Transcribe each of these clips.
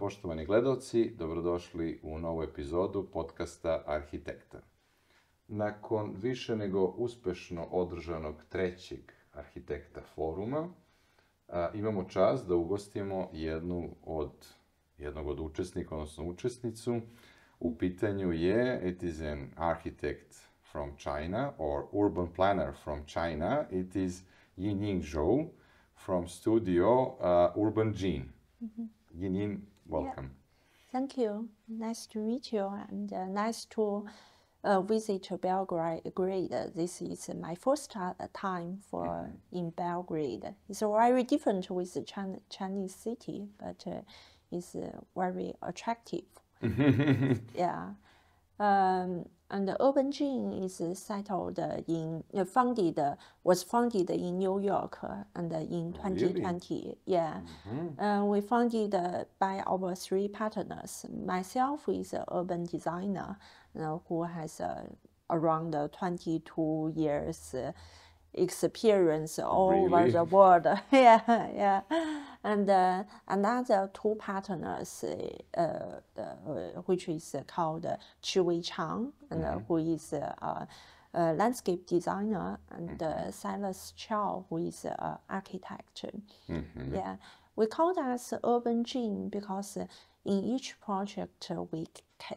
poštovani gledalci, dobrodošli u novu epizodu podcasta Arhitekta. Nakon više nego uspešno održanog trećeg Arhitekta foruma, imamo čast da ugostimo jednog od učesnika, odnosno učesnicu. U pitanju je, it is an architect from China, or urban planner from China. It is Yinying Zhou from studio Urbanističko. Yinying, welcome. Yeah. Thank you. Nice to meet you, and nice to visit Belgrade. This is my first time in Belgrade. It's very different with the Chinese city, but it's very attractive. Yeah. And the Urbanističko is settled was founded in New York and in 2020. Really? Yeah. We founded by our three partners. Myself is an urban designer who has around 22 years experience all over the world. Yeah. And another two partners, which is called Chang, and who is a landscape designer, and Silas Chow, who is an architect. Yeah, we call that urban gene because in each project we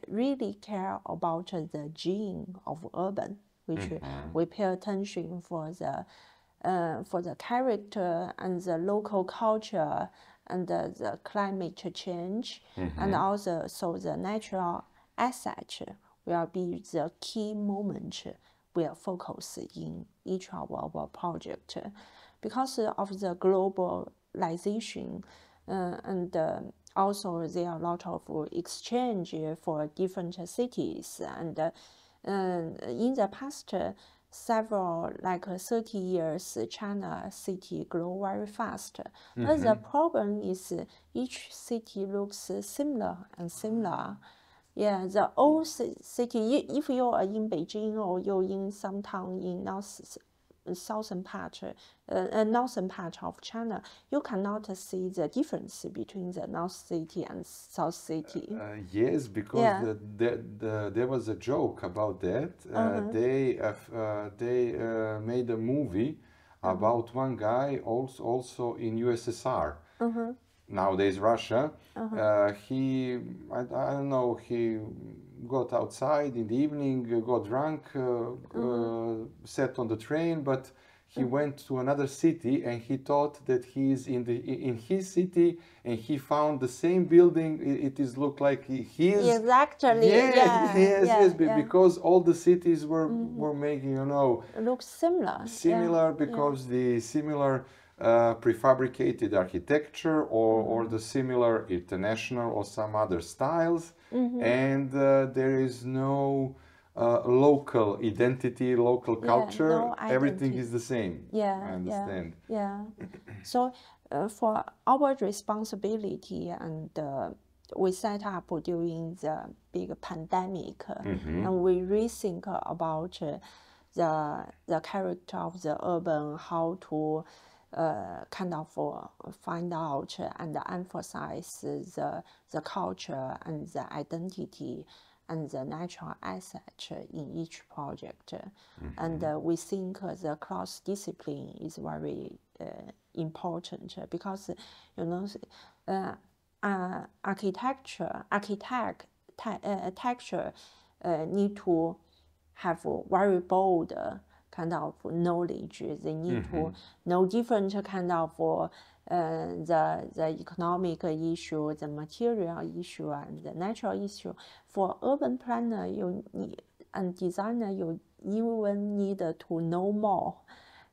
really care about the gene of urban, which we pay attention for the character and the local culture and the climate change, and also the natural asset will be the key moment we are focused in each of our project. Because of the globalization and also there are a lot of exchange for different cities, and in the past several, like 30 years, China city grow very fast. But the problem is each city looks similar and similar. Yeah, the old city, if you are in Beijing or you're in some town in northern part of China, you cannot see the difference between the North City and South City. Yes, because there was a joke about that. They made a movie about one guy also in USSR. Nowadays Russia. He got outside in the evening, got drunk, sat on the train, but he went to another city and he thought that he is in his city, and he found the same building. It is looked like his. Exactly. Yes. Because all the cities were making, look similar. Because the similar prefabricated architecture or the similar international or some other styles, and there is no local identity, local culture. No everything is the same. I understand. So for our responsibility, and we set up during the big pandemic, and we rethink about the character of the urban, how to find out and emphasize the culture and the identity and the natural asset in each project. And we think the cross-discipline is very important, because architecture need to have very bold kind of knowledge. They need to know different kind of the economic issue, the material issue, and the natural issue. For urban planner and designer, you even need to know more.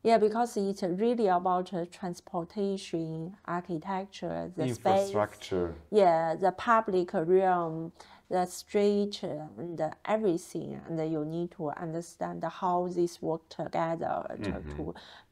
Yeah, because it's really about transportation, architecture, the infrastructure. Space, the public realm, the street, and everything. And you need to understand how this work together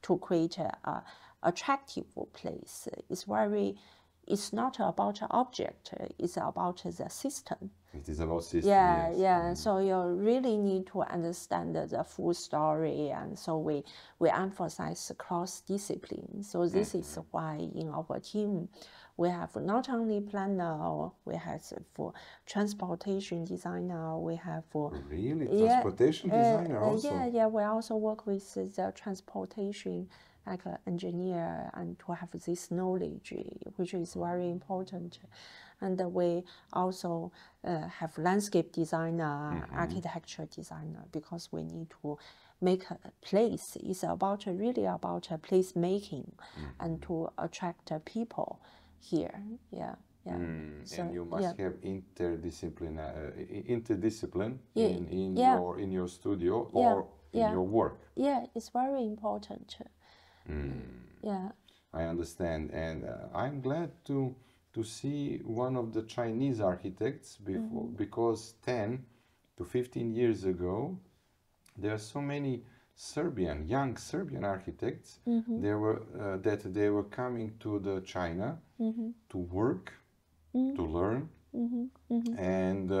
to create a attractive place. It's not about object, it's about the system. It is about system. Yeah, yes. yeah. So you really need to understand the full story, and so we emphasize cross discipline. So this is why in our team we have not only planner, we have for transportation designer, we have for Really? Transportation designer also? Yeah, yeah. We also work with the transportation like an engineer and to have this knowledge, which is very important. And we also have landscape designer, architecture designer, because we need to make a place. It's about really about place making and to attract people here. Yeah. Yeah. So, and you must have interdiscipline Yeah. in your studio or in your work. Yeah, it's very important. Yeah. I understand, and I'm glad to see one of the Chinese architects before, because 10 to 15 years ago there are so many young Serbian architects they were coming to the China to work, to learn, and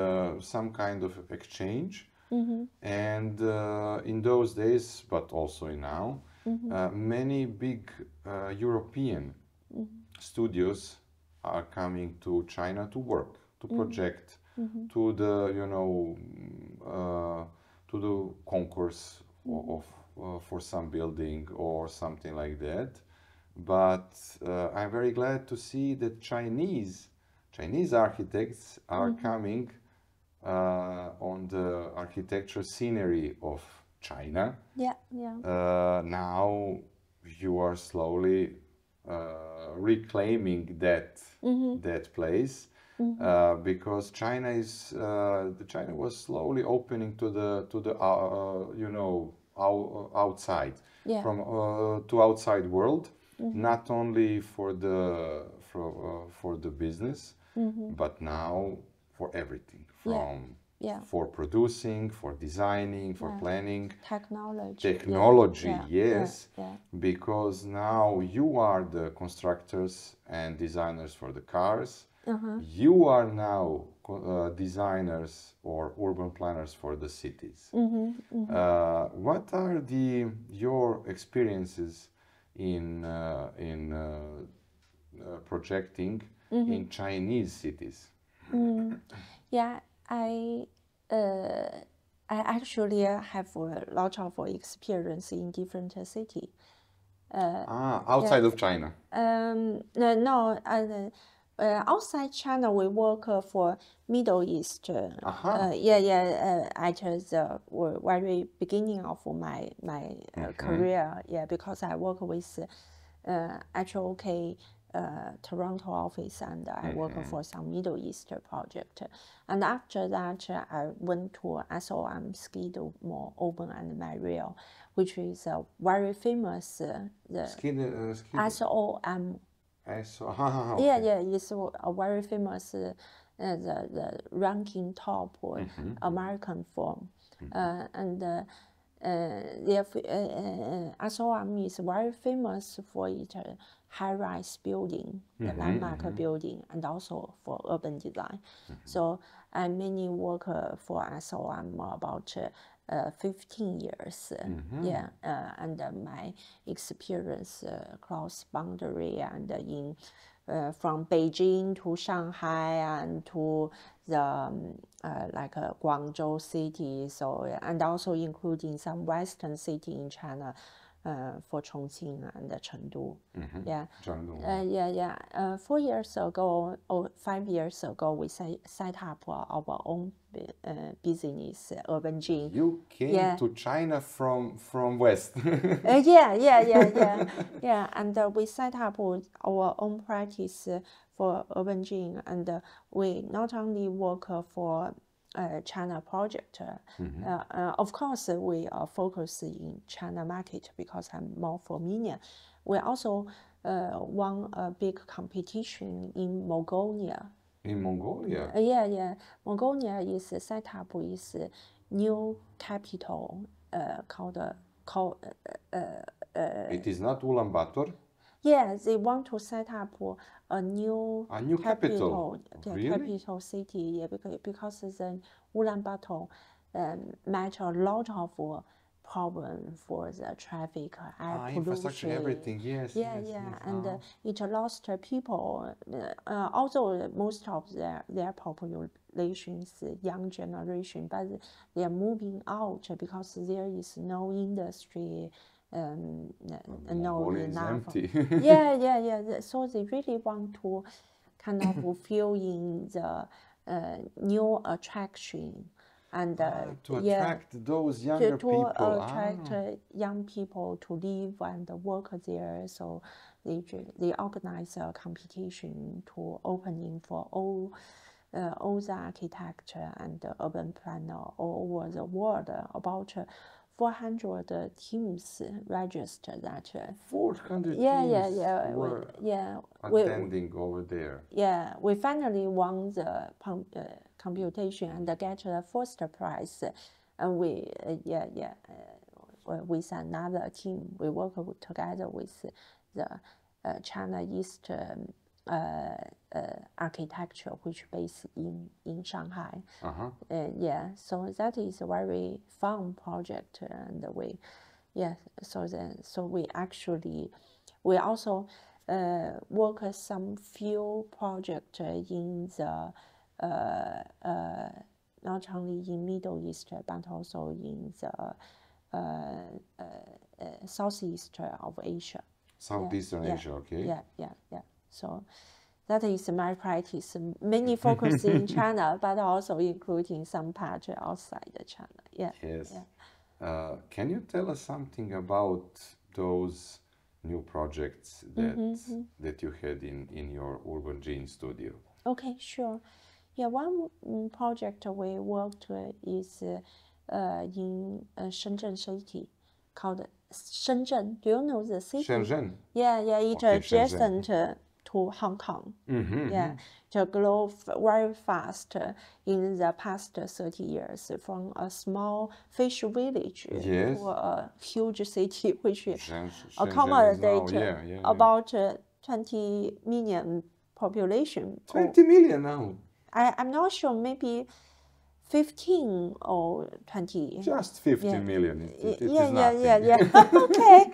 some kind of exchange. And in those days, but also now, many big European studios are coming to China to work, to project, to the to the concourse of for some building or something like that. But I'm very glad to see that Chinese architects are coming on the architecture scenery of China. Yeah, yeah. Now you are slowly reclaiming that place because China was slowly opening to the outside to outside world, not only for the business, but now for everything, from for producing, for designing, for planning. Technology, yes. Because now you are the constructors and designers for the cars. You are now designers or urban planners for the cities. What are your experiences in projecting in Chinese cities? Yeah, I actually have a lot of experience in different cities. Outside of China? Outside China, we work for Middle East. At the very beginning of my career. Yeah, because I work with HOK Toronto office, and I work for some Middle East project. And after that, I went to SOM Skidmore, Urban and Mariel, which is a very famous SOM. It's a very famous the ranking top American firm, and SOM is very famous for its high-rise building, the landmark building, and also for urban design. So I mainly work for SOM about 15 years. And my experience cross boundary and in from Beijing to Shanghai and to the like Guangzhou city, so and also including some western city in China, for Chongqing and Chengdu. Chengdu. 4 years ago or 5 years ago, we set up our own business, Urbanjing. You came to China from west. And we set up our own practice for Urbanjing, and we not only work for China project. Of course, we are focused in China market because I'm more familiar. We also won a big competition in Mongolia. In Mongolia? Mongolia is set up with new capital called. It is not Ulaanbaatar? Yeah, they want to set up a new capital. Really? capital city. Yeah, because the Ulaanbaatar met a lot of problem for the traffic, air Infrastructure, pollution. everything. Yes. Yeah, and it lost people. Although most of their population is young generation, but they are moving out because there is no industry. No enough. Empty. yeah. So they really want to kind of fill in the new attraction and to attract those younger people. To attract young people to live and work there. So they organize a competition to opening for all the architect and urban planner all over the world. About 400 teams registered that. 400 teams were attending over there. Yeah, we finally won the computation and get the first prize. And we, with another team, we work together with the China East architecture, which based in Shanghai. So that is a very fun project, and so we also work some few project in the not only in Middle East but also in the Southeast of Asia. Southeastern Asia, okay. Yeah. So that is my practice. Mainly focus in China, but also including some part outside China. Yes. Can you tell us something about those new projects that you had in your Urban Gene studio? Okay, sure. Yeah, one project we worked is in Shenzhen city called Shenzhen. Do you know the city? Shenzhen. Yeah, it's adjacent to Hong Kong. To grow very fast in the past 30 years from a small fish village to a huge city which accommodates about 20 million population. 20 million now? I'm not sure, maybe 15 or 20. Just 15 million. It is nothing. Okay.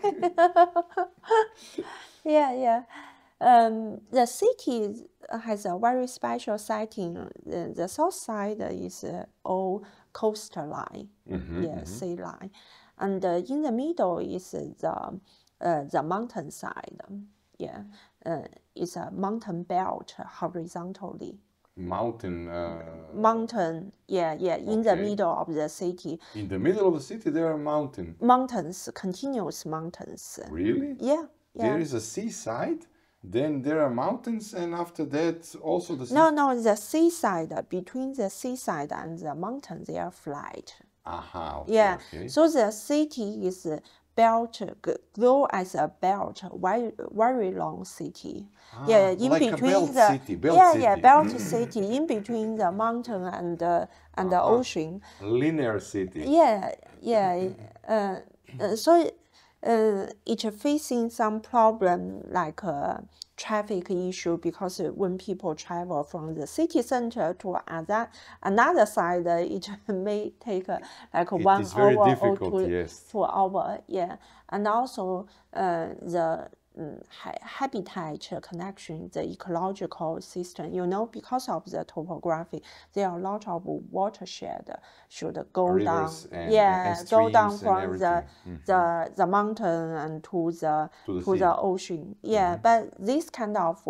The city has a very special setting. The south side is all coastline, sea line, and in the middle is the mountain side. It's a mountain belt horizontally. Mountain, in the middle of the city. In the middle of the city there are mountains? Mountains, continuous mountains. Really? Yeah. There is a seaside, then there are mountains, and after that also the sea? No, the seaside, between the seaside and the mountain, they are flat. Okay. So the city is belt, grow as a belt, very long city. In like between a belt city. Belt city, in between the mountain and the ocean. Linear city. So it's facing some problem like traffic issue, because when people travel from the city center to another side, it may take like 1 hour or 2 hours. And also the habitat connection, the ecological system, because of the topography, there are a lot of watershed should go down. Go down from the mountain and to the ocean. But this kind of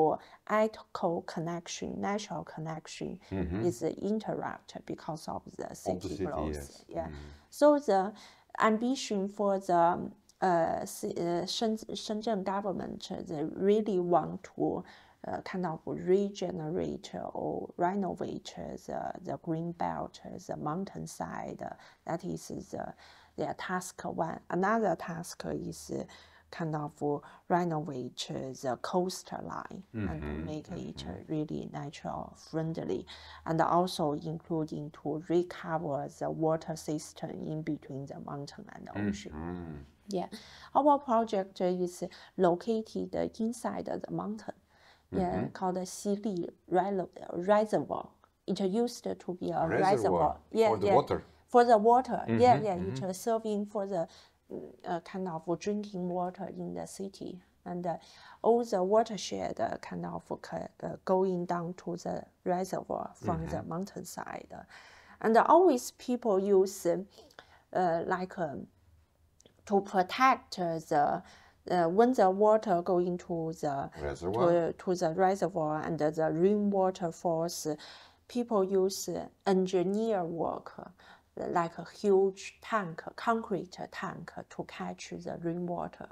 ethical connection, natural connection, is interrupted because of the city growth. So the ambition for the Shenzhen government, they really want to kind of regenerate or renovate the green belt, the mountainside. That is their task one. Another task is kind of renovate the coastline and make it really natural friendly, and also including to recover the water system in between the mountain and the ocean. Yeah, our project is located inside the mountain. Yeah, called the Xili Reservoir. It used to be a reservoir. Yeah, for the water. For the water. Yeah, it's serving for the kind of drinking water in the city. And all the watershed kind of going down to the reservoir from the mountainside. And always people use to protect the when the water go into the reservoir, to the reservoir and the rainwater falls, people use engineer work like a huge tank, concrete tank to catch the rainwater.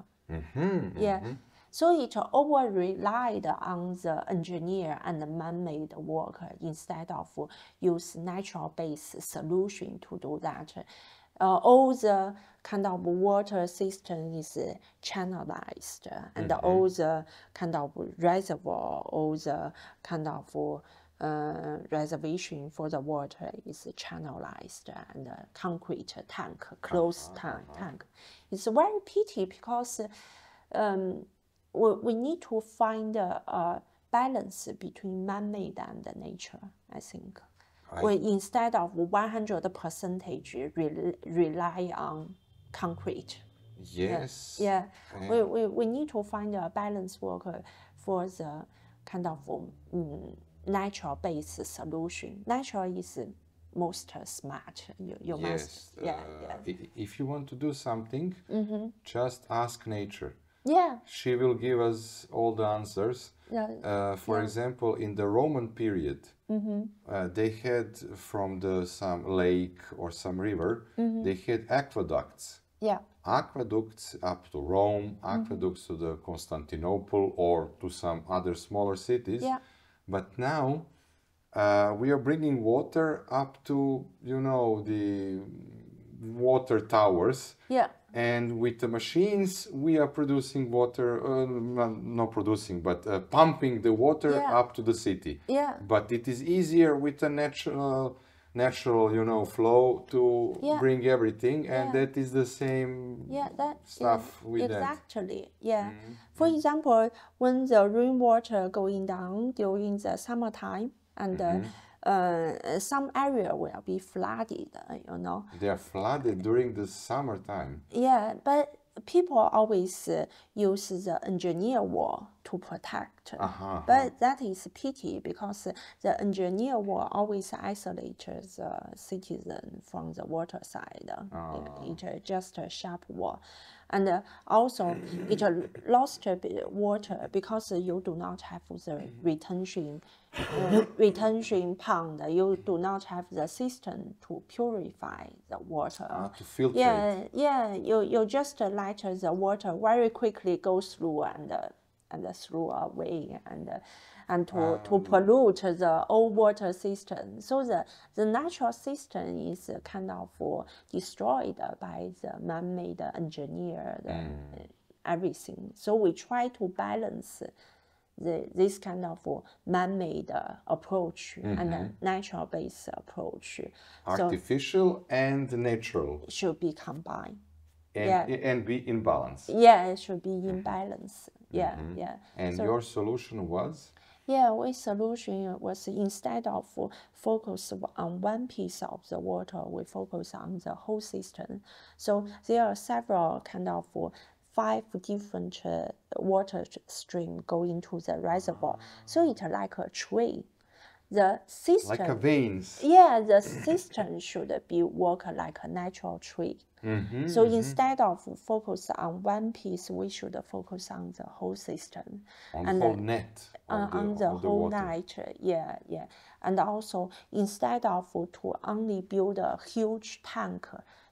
So it over relied on the engineer and the man-made work instead of use natural-based solution to do that. All the kind of water system is channelized, and all the kind of reservoir, all the kind of reservation for the water is channelized, and concrete tank, closed tank. It's very pity because we need to find a balance between man-made and nature, I think. Instead of 100% rely on concrete. Yes. Yeah. We need to find a balance work for the kind of natural-based solution. Natural is most smart. You must. If you want to do something, just ask nature. Yeah. She will give us all the answers. For example, in the Roman period, they had from some lake or some river, they had aqueducts. Yeah. Aqueducts up to Rome, aqueducts to the Constantinople or to some other smaller cities. Yeah. But now we are bringing water up to, the water towers. Yeah. And with the machines, we are producing water, not producing, but pumping the water up to the city. Yeah. But it is easier with a natural, flow to bring everything, and that is the same stuff with that. Exactly. Yeah. For example, when the rainwater going down during the summertime, and some area will be flooded, They are flooded during the summertime. Yeah, but people always use the engineer wall to protect. But that is a pity because the engineer wall always isolates the citizen from the water side. It's just a sharp wall. And also, it lost water because you do not have the retention pond. You do not have the system to purify the water. To filter it. You just let the water very quickly go through and through away and to pollute the old water system. So the natural system is kind of destroyed by the man-made engineer, everything. So we try to balance this kind of man-made approach and a natural-based approach. Artificial and natural should be combined. And be in balance. Yeah, it should be in balance. And your solution was? Yeah, our solution was instead of focus on one piece of the water, we focus on the whole system. So there are several kind of 5 different water stream going to the reservoir. So it's like a tree. The system, like a veins. Yeah, the system should be work like a natural tree. So instead of focus on one piece, we should focus on the whole system. On the whole net. On the whole net, And also, instead of to only build a huge tank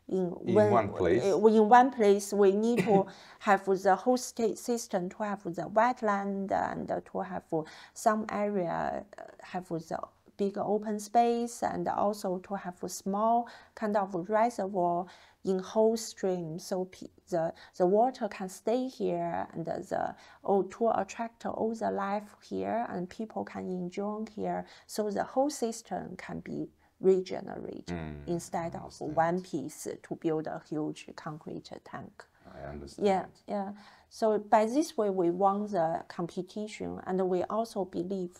in one place. In one place, we need to have the whole state system to have the wetland and to have some area have the big open space, and also to have a small kind of reservoir in whole stream, so the water can stay here and to attract all the life here, and people can enjoy here, so the whole system can be regenerated instead of one piece to build a huge concrete tank. I understand. Yeah, yeah. So by this way, we won the competition, and we also believe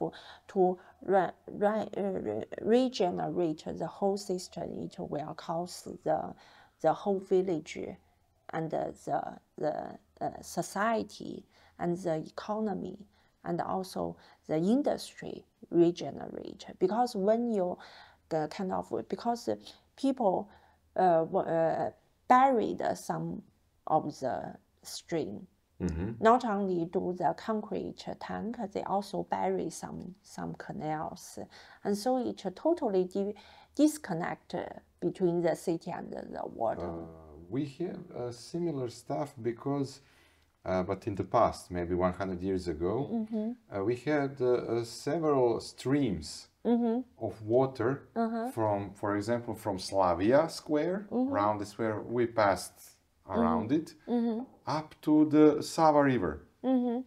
to regenerate the whole system. It will cause the whole village and the society and the economy and also the industry regenerate. Because when you because people buried some of the stream. Not only do the concrete tank, they also bury some canals, and so it totally disconnect between the city and the water. We have similar stuff because, but in the past, maybe 100 years ago, we had several streams of water from, for example, from Slavia Square, around the square we passed around it, up to the Sava River,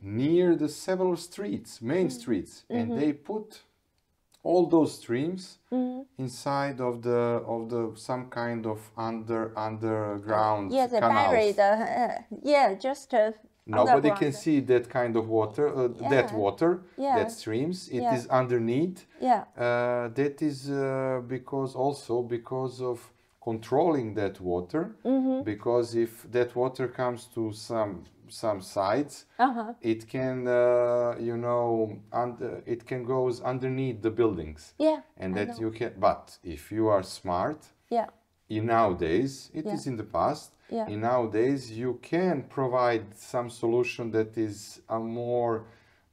near the several streets, main streets, and they put all those streams inside of the some kind of underground they canals. Buried, just Nobody can see that kind of water, that streams. It is underneath. That is because of controlling that water, because if that water comes to some sides, it can it can goes underneath the buildings, and that you can. But if you are smart, in nowadays it is in the past. In nowadays you can provide some solution that is more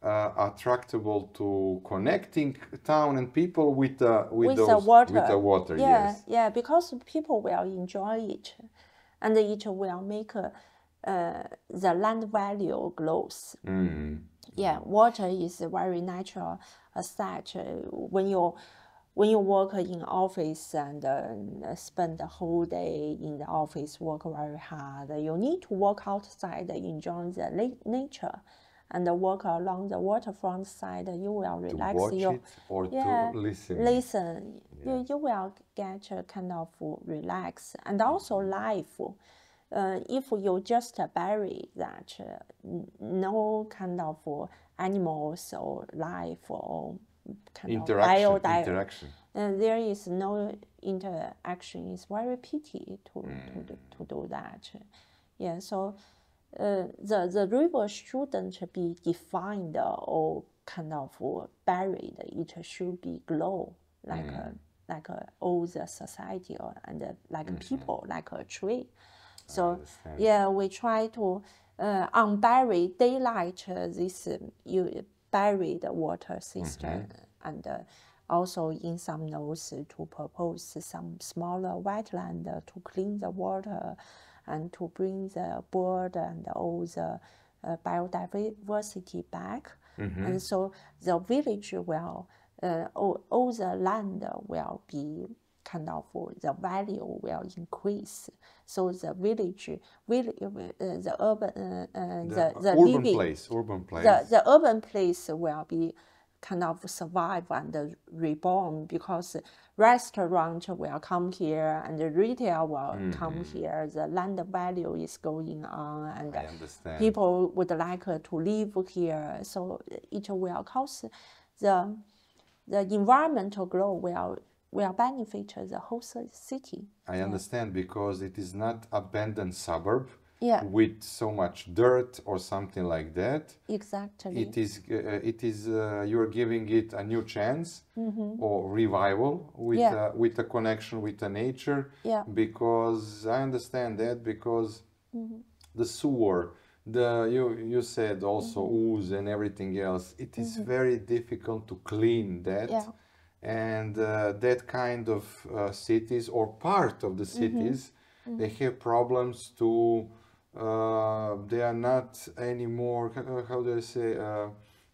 attractable to connecting town and people with the water. Yeah, because people will enjoy it, and it will make the land value grows. Yeah, water is a very natural asset. When you work in office and spend the whole day in the office, work very hard, you need to walk outside, enjoy the nature. And walk along the waterfront side, you will relax. To watch it or to listen. Listen. Yeah. You will get kind of relax. And also life. If you just bury that, no kind of animals or life or kind of interaction. There is no interaction. It's very pity to do that. Yeah, so the river shouldn't be defined or kind of buried. It should be grow like all the society and like people, like a tree. So yeah, we try to unbury, daylight this buried water system, and also in some nodes to propose some smaller wetland to clean the water and to bring the bird and all the biodiversity back. And so the village will, all the land will be kind of, the value will increase. So the village, the urban, the urban place will be kind of survive and reborn, because restaurant will come here and the retail will come here. The land value is going on, and people would like to live here. So it will cause the environmental growth will benefit the whole city. I understand, because it is not abandoned suburb with so much dirt or something like that. Exactly. It is you're giving it a new chance or revival with a connection with the nature. Because I understand that, because the sewer, you said also ooze and everything else, it is very difficult to clean that. And that kind of cities or part of the cities, they have problems to, they are not anymore, how do I say,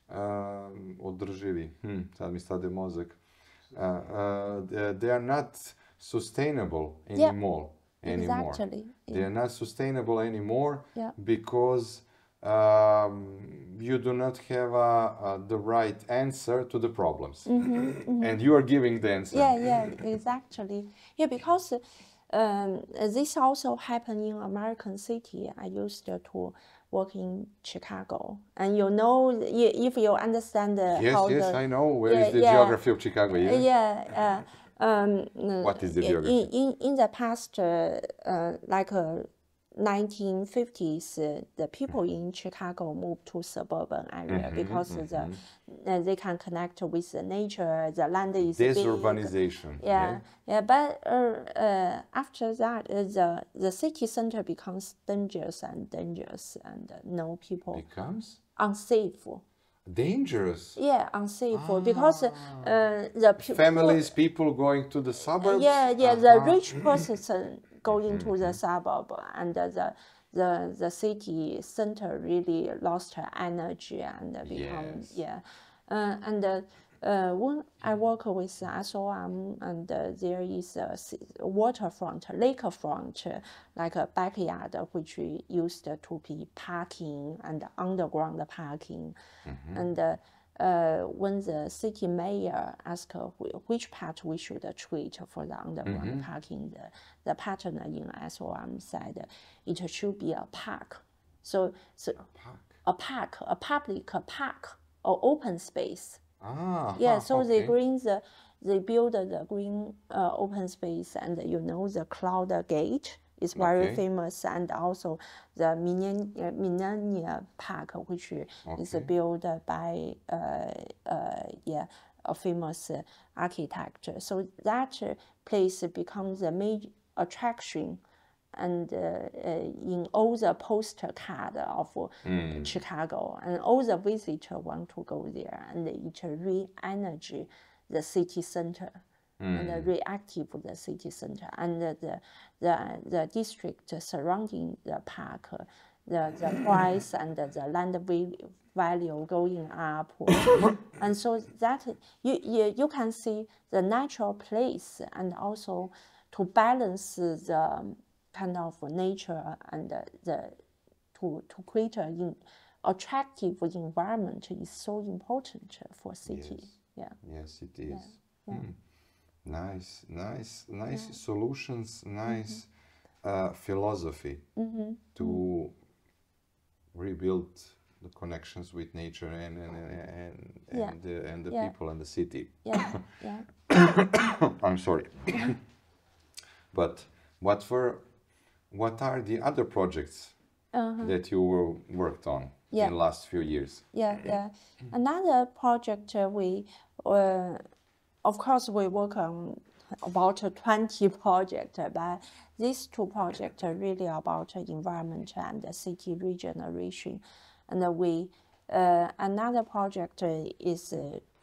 održivi, sad mi stade mozak, they are not sustainable anymore. Exactly. They are not sustainable anymore because you do not have the right answer to the problems. And you are giving the answer. Yeah, exactly. Yeah, because this also happened in American city. I used to work in Chicago, and you know, if you understand how yes, the I know. Where is the geography of Chicago? Yeah. What is the geography? In the past, like 1950s, the people in Chicago moved to suburban area because they can connect with the nature. The land is big. Desurbanization. Yeah. But after that, the city center becomes dangerous, and no people Becomes unsafe. dangerous. Yeah, unsafe because the Families, people going to the suburbs. The rich person go into the suburb, and the city center really lost her energy and become when I work with SOM, and there is a waterfront, lakefront, like a backyard, which we used to be parking and underground parking. And when the city mayor asked which part we should treat for the underground parking, the partner in SOM said it should be a park. So a public park or open space. So they build the green open space, and the Cloud Gate is very famous, and also the Millennium Park, which is built by a famous architect. So that place becomes a major attraction, and in all the postcard of Chicago, and all the visitors want to go there, and it re-energy the city center, and reactive the city center, and the district surrounding the park, the price and the land value going up, and so that you can see the natural place, and also to balance the kind of nature and to create an attractive environment is so important for city. Yes, it is. Nice solutions, nice philosophy to rebuild the connections with nature and the people and the city. I'm sorry. But what are the other projects that you worked on in the last few years? Another project we, of course, we work on about 20 projects, but these two projects are really about environment and city regeneration. And we another project is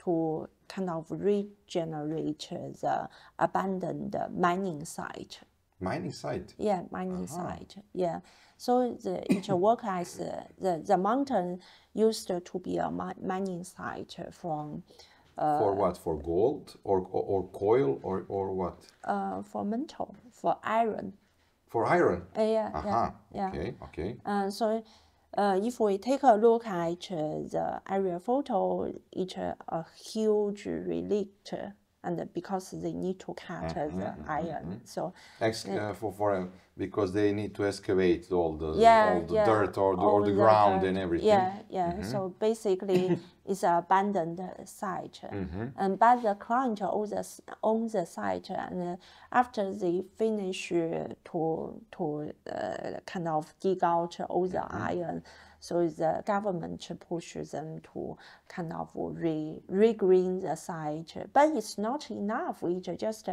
to kind of regenerate the abandoned mining site. Mining site? Yeah, mining site. Yeah. So it works as the mountain used to be a mining site from. For what? For gold or coal or what? For metal, for iron. For iron? Yeah. Okay. So if we take a look at the aerial photo, it's a huge relict, and because they need to cut the iron, so because they need to excavate all the dirt or the ground and everything. So basically, it's an abandoned site, and but the client owns the site, and after they finish to kind of dig out all the iron. So the government pushes them to kind of regreen the site, but it's not enough. You just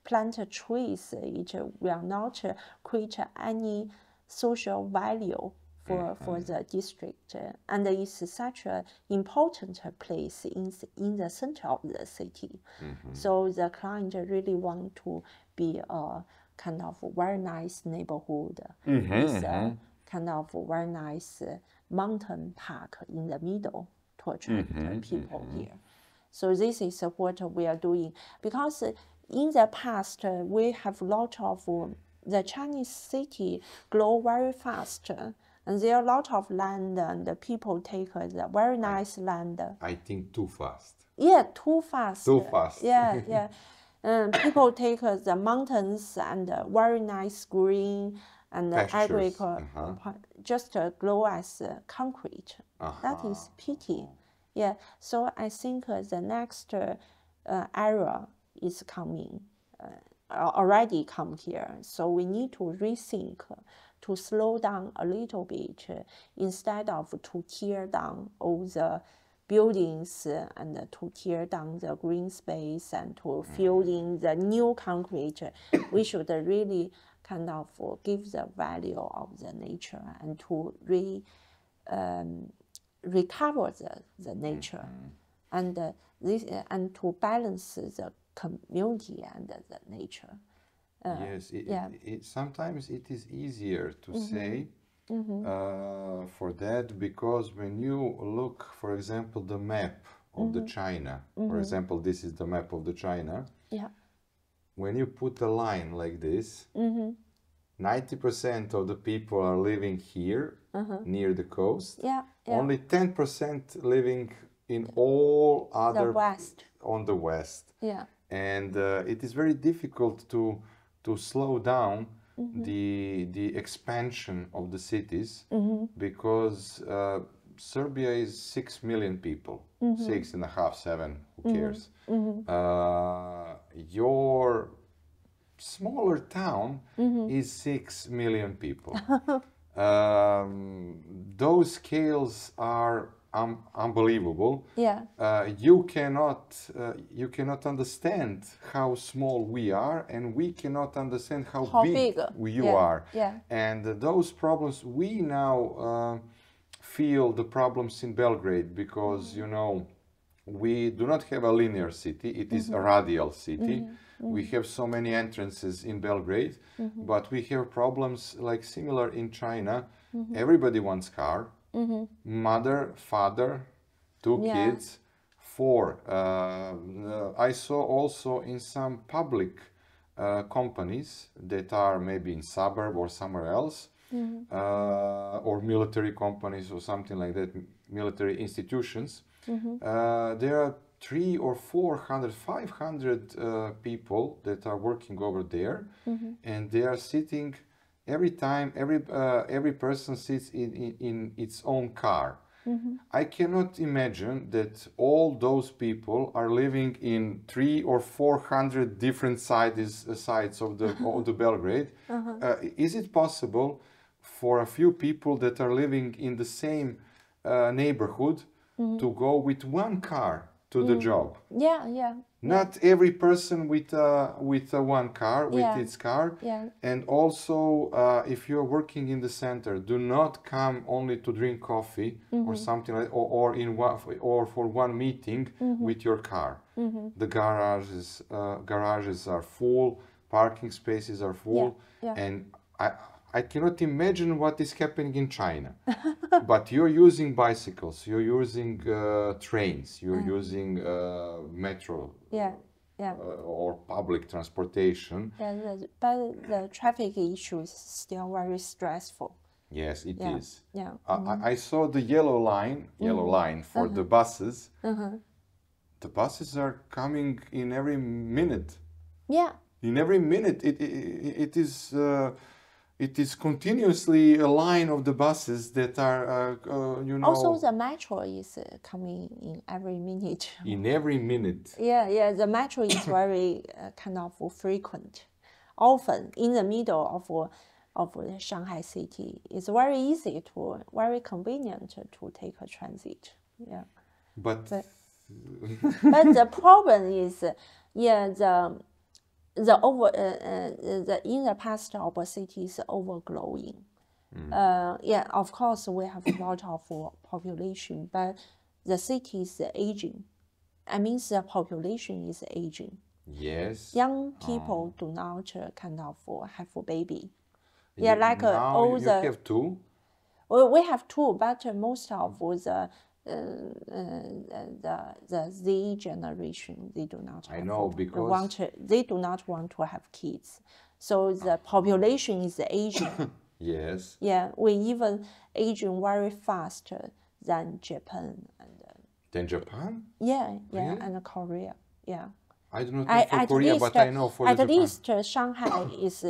plant trees. It will not create any social value for the district, and it's such an important place in the center of the city. So the client really want to be a kind of very nice neighborhood with kind of very nice mountain park in the middle to attract people here. So this is what we are doing, because in the past we have a lot of the Chinese city grow very fast, and there are a lot of land, and the people take the very nice land. I think too fast. Yeah, too fast. Too fast. Yeah. People take the mountains and very nice green and Pastures. just grow as concrete. That is pity. Yeah, so I think the next era is coming, already come here. So we need to rethink, to slow down a little bit instead of to tear down all the buildings and to tear down the green space and to fill in the new concrete. We should really kind of give the value of the nature and to recover the nature and and to balance the community and the nature. Yes, sometimes it is easier to say for that, because when you look, for example, the map of the China, for example, this is the map of the China. Yeah. When you put a line like this, 90% of the people are living here near the coast. Yeah. Only 10% living in all other The west. on the west. Yeah. And it is very difficult to slow down the expansion of the cities, because Serbia is 6 million people, 6.5, 7, who cares? Your smaller town is 6 million people. Those scales are unbelievable. Yeah. You cannot understand how small we are, and we cannot understand how big you are. Yeah. And those problems, we now feel the problems in Belgrade, because we do not have a linear city, it is a radial city. We have so many entrances in Belgrade, but we have problems like similar in China. Everybody wants car. Mother, father, 2 kids, 4. I saw also in some public companies that are maybe in suburb or somewhere else, or military companies or something like that, military institutions. There are 300 or 400, 500 people that are working over there, and they are sitting. Every time, every person sits in its own car. I cannot imagine that all those people are living in 300 or 400 different sides of the Belgrade. Is it possible for a few people that are living in the same neighborhood to go with one car to the job? Yeah. Not every person with one car, with its car. Yeah. And also, if you're working in the center, do not come only to drink coffee or something like, or for one meeting with your car. The garages are full, parking spaces are full, and I cannot imagine what is happening in China. But you're using bicycles, you're using trains, you're using metro. Or public transportation. But the traffic issue is still very stressful. Yes, it is. Yeah. I saw the yellow line for the buses. The buses are coming in every minute. Yeah. In every minute, it is continuously a line of the buses that are, Also, the metro is coming in every minute. In every minute. Yeah. The metro is very kind of frequent, often in the middle of the Shanghai city. It's very easy very convenient to take a transit. Yeah. But the problem is, in the past, our city is overgrowing. Of course, we have a lot of population, but the city is aging. I mean, the population is aging. Yes. Young people do not kind of have a baby. You have 2? Well, we have 2, but most of the Z generation, they do not want to have kids. So the population is aging. Yes. Yeah, we even aging very fast than Japan. Than Japan? Yeah, really? And Korea. Yeah. I do not know for Korea, but I know for at Japan. least Shanghai is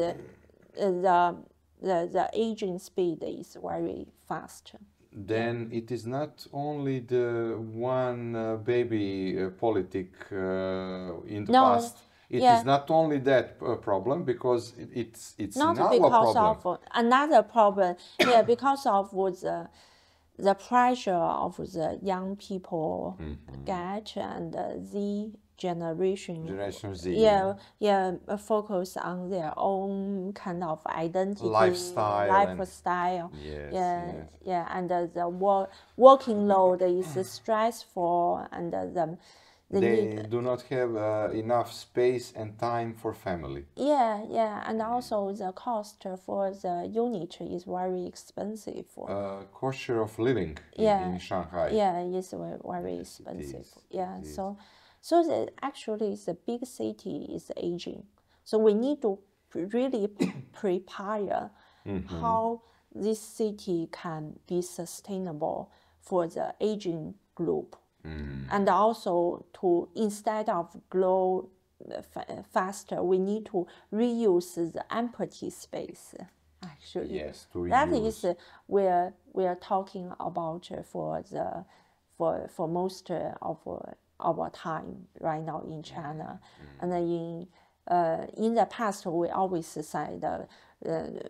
the aging speed is very fast. Then it is not only the one baby politic in the past. It is not only that problem, because it's not now because a problem. of another problem. Yeah, because of the pressure of the young people get, and the Generation Z. Focus on their own kind of identity, lifestyle. And the working load is stressful, and they do not have enough space and time for family. And also the cost for the unit is very expensive. Cost of living in Shanghai. It's very expensive. So actually the big city is aging. So we need to really prepare how this city can be sustainable for the aging group. And also to, instead of grow faster, we need to reuse the empty space. Actually, yes, to reuse. That is where we are talking about for most of our time right now in China. And in the past, we always said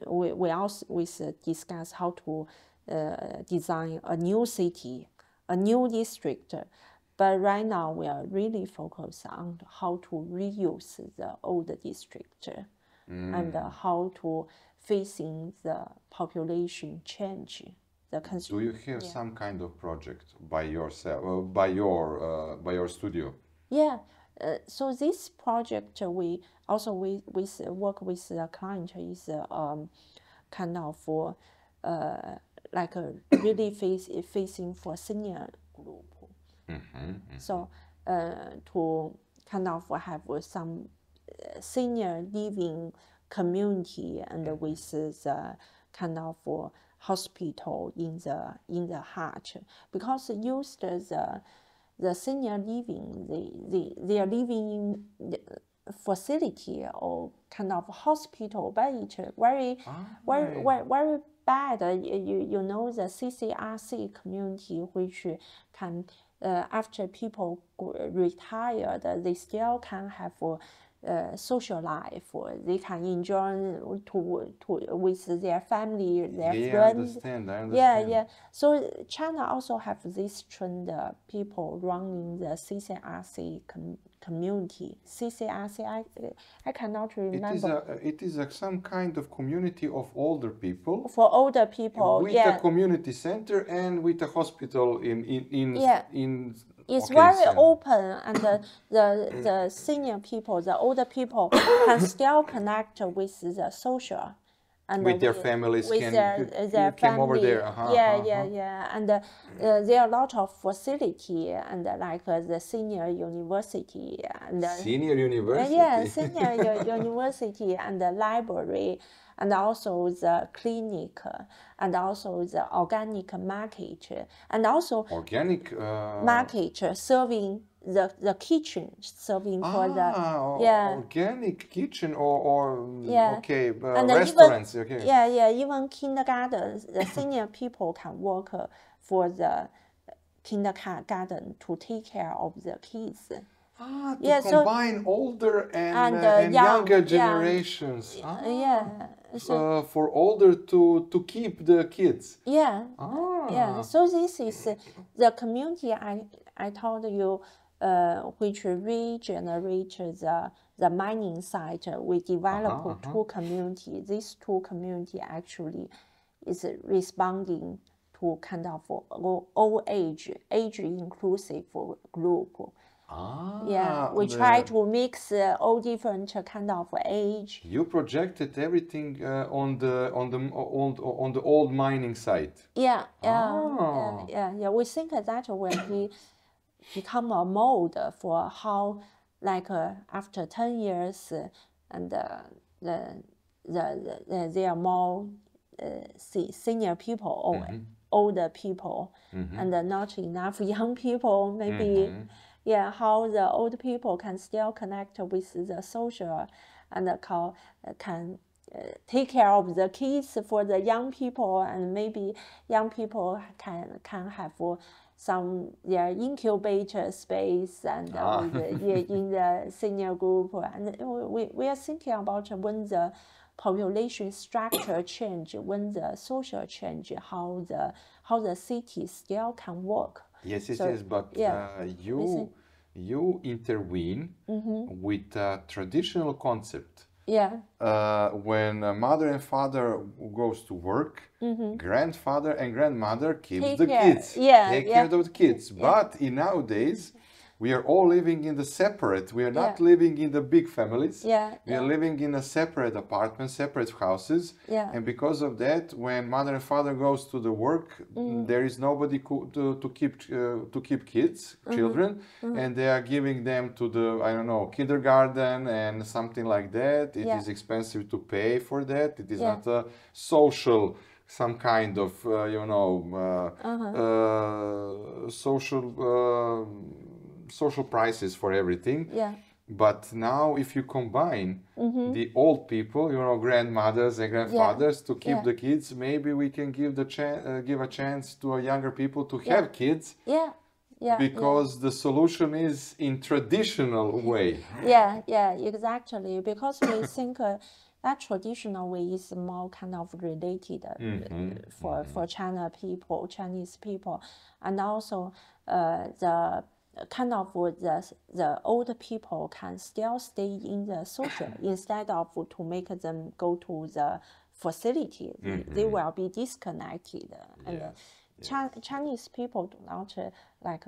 we always discuss how to design a new city, a new district. But right now, we are really focused on how to reuse the old district and how to facing the population change. Do you have some kind of project by yourself, by your studio? So this project we also work with the client is kind of like really facing for senior group. So to kind of have some senior living community, and with the kind of hospital in the heart, because used the senior living, they are living in the facility or kind of hospital, but it's very bad. You know, the CCRC community, which can after people retired, they still can have social life. They can enjoy with their family, their friends. I understand. So China also have this trend. People running the CCRC community. CCRC, I cannot remember. It is some kind of community of older people. For older people, with a community center and with a hospital in. It's very open, and the senior people, the older people, can still connect with the social. And with their families, with their family. Over there. And there are a lot of facility, and like the senior university and senior university. Senior university and the library, and also the clinic, and also the organic market, and also market serving the kitchen, serving for the organic kitchen or and restaurants. Even kindergarten, the senior people can work for the kindergarten to take care of the kids. To combine older and younger generations. For older to keep the kids. So this is the community I told you, which regenerate the mining site. We develop two communities. These two communities actually is responding to kind of old age inclusive group. We try to mix all different kind of age. You projected everything on the old mining site. We think that will be become a mold for how, like after 10 years, and there are more senior people or older people, and not enough young people. Maybe. how the old people can still connect with the social and can take care of the kids for the young people, and maybe young people can have some incubator space and in the senior group. And we are thinking about when the population structure change, when the social change, how the city still can work. Yes, but you intervene with a traditional concept. When mother and father goes to work, grandfather and grandmother keeps the kids, take care of the kids. But in nowadays, we are all living in the separate. We are not living in the big families. We are living in a separate apartment, separate houses. And because of that, when mother and father goes to the work, there is nobody to keep kids, children, and they are giving them to the, I don't know, kindergarten and something like that. It is expensive to pay for that. It is not a social, some kind of, social prices for everything. But now if you combine the old people, grandmothers and grandfathers to keep the kids, maybe we can give a chance to a younger people to have kids. Because the solution is in traditional way. Exactly. Because we think that traditional way is more kind of related for Chinese people, and also the kind of the old people can still stay in the social instead of to make them go to the facility. They will be disconnected. And Chinese people do not like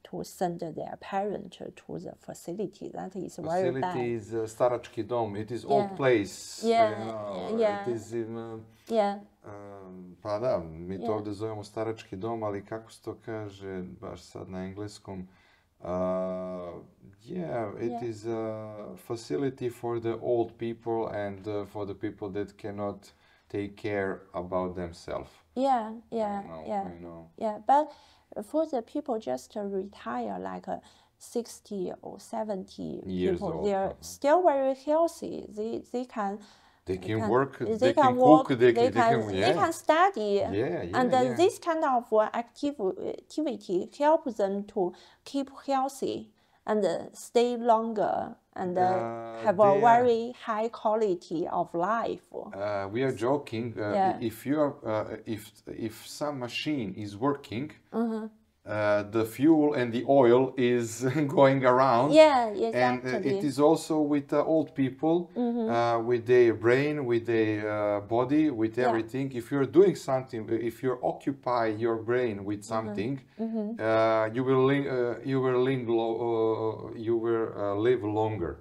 to send their parent to the facility. That is very bad. Facility is starački dom. It is old place. It is in, pa da, mi to ovdje zovemo starački dom, ali kako se to kaže baš sad na engleskom? It is a facility for the old people and for the people that cannot take care about themselves. But for the people just retire, like 60 or 70 years people, old, they are still very healthy. They can work, they can walk, cook, they can study. And this kind of activity helps them to keep healthy and stay longer and have a very high quality of life. We are joking. If some machine is working, the fuel and the oil is going around. Exactly. And it is also with old people, with their brain, with their body, with everything. If you're doing something, if you occupy your brain with something, you will live longer.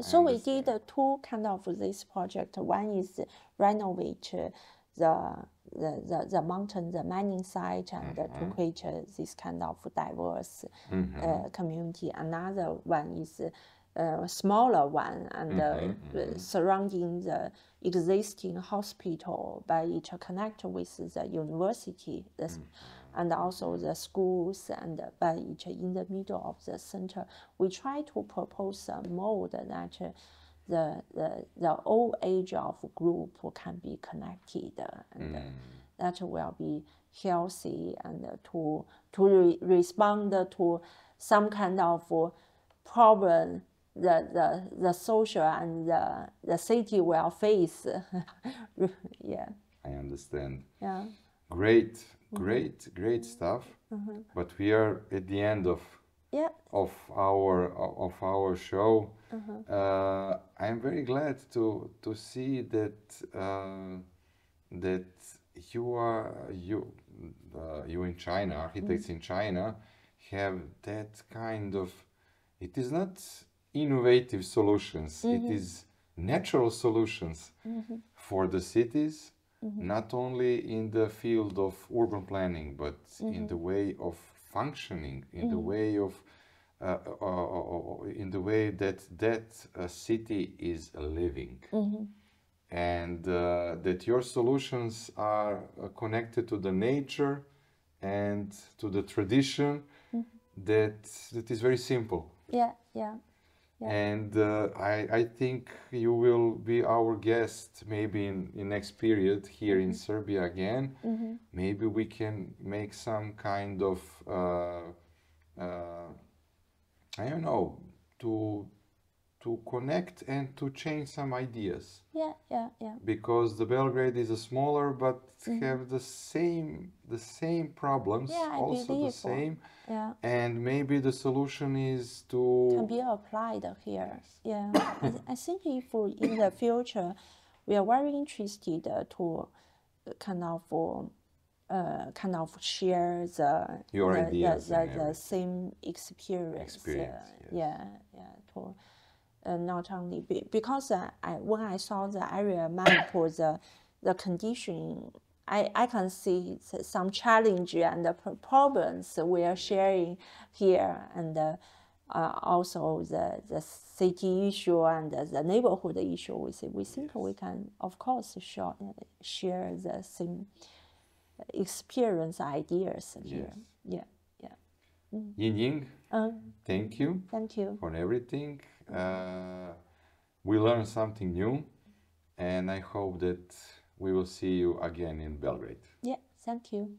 So we did two kind of this project. One is renovate the mountain, the mining site, and to create this kind of diverse community. Another one is a smaller one and surrounding the existing hospital, but it connect with the university and also the schools, and but it in the middle of the center. We try to propose a mode that the old age of group can be connected and that will be healthy and to respond to some kind of problem the social and the city will face. I understand. Great stuff. But we are at the end of our show. I'm very glad to see that you in China, architects in China, have that kind of. It is not innovative solutions. It is natural solutions for the cities. Not only in the field of urban planning, but in the way of functioning, in the way of, in the way that city is living, and that your solutions are connected to the nature and to the tradition, that is very simple. Yeah, yeah. And I think you will be our guest maybe in next period here in Serbia again. Maybe we can make some kind of I don't know, to connect and to change some ideas. Yeah, yeah, yeah. Because the Belgrade is a smaller but have the same problems, Yeah, I also the believe. same. Yeah. And maybe the solution is Can to be applied here. Yeah. I think if in the future we are very interested to kind of share Your ideas and the same experience. Experience, yes. Yeah, yeah. To not only because when I saw the area map or the condition, I can see some challenge and the problems we are sharing here, and also the city issue and the neighborhood issue. We think we can, of course, share the same experience ideas here. Yes. Yeah, yeah. Yinying, thank you Thank you. for everything. We learned something new, and I hope that we will see you again in Belgrade. Yeah, thank you.